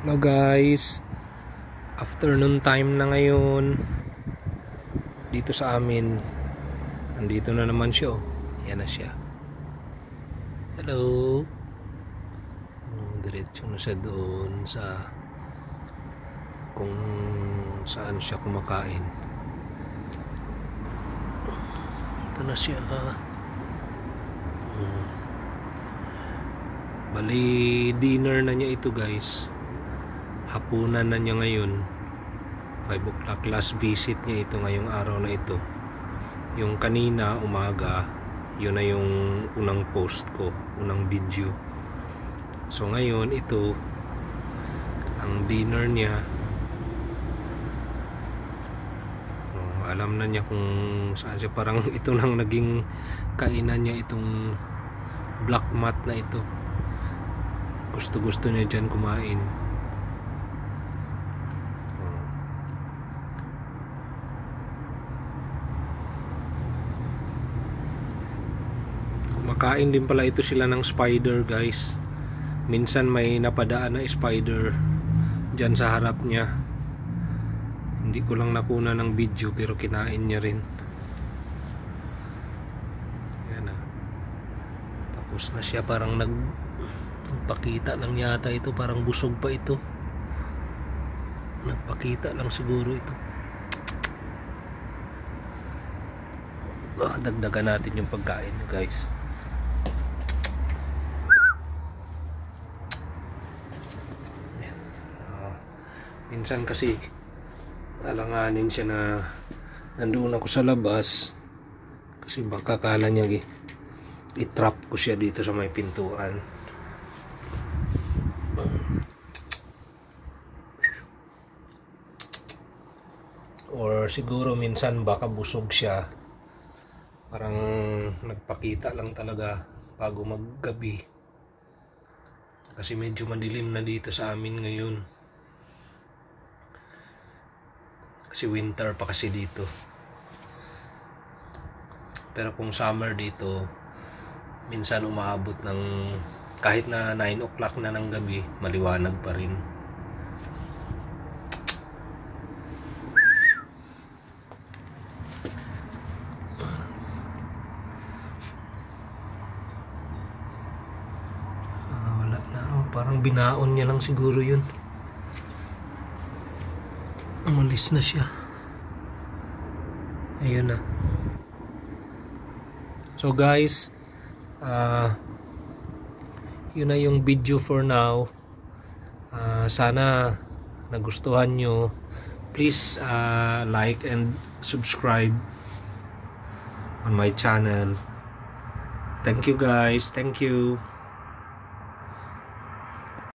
Hello guys, afternoon time na ngayon dito sa amin. Nandito na naman siya, oh. Yan na siya. Hello. Diretso na siya doon sa kung saan siya kumakain. Ito na siya. Bali dinner na niya ito guys. Hapunan na niya ngayon. 5 o'clock last visit niya ito ngayong araw na ito. Yung kanina umaga, yun na yung unang post ko, unang video. So ngayon ito ang dinner niya. Alam na niya kung saan siya. Parang ito nang naging kainan niya, itong black mat na ito. Gusto niya dyan kumain. Kumakain din pala ito sila ng spider guys. Minsan may napadaan na spider dyan sa harap niya. Hindi ko lang nakuna ng video pero kinain niya rin. Yan na. Tapos na siya, parang nagpakita lang yata ito. Parang busog pa ito. Nagpakita lang siguro ito. Dagdagan natin yung pagkain guys. Minsan kasi alanganin siya na nandoon ako sa labas kasi baka kala niya i-trap ko siya dito sa may pintuan. Or siguro minsan baka busog siya, parang nagpakita lang talaga bago maggabi kasi medyo madilim na dito sa amin ngayon. Kasi winter pa kasi dito. Pero kung summer dito, minsan umaabot ng kahit na 9 o'clock na ng gabi, maliwanag pa rin. Wala na. Parang binaon niya lang siguro yun. Umalis na siya. Ayun na. So guys, yun na yung video for now. Sana nagustuhan nyo. Please like and subscribe on my channel. Thank you guys. Thank you.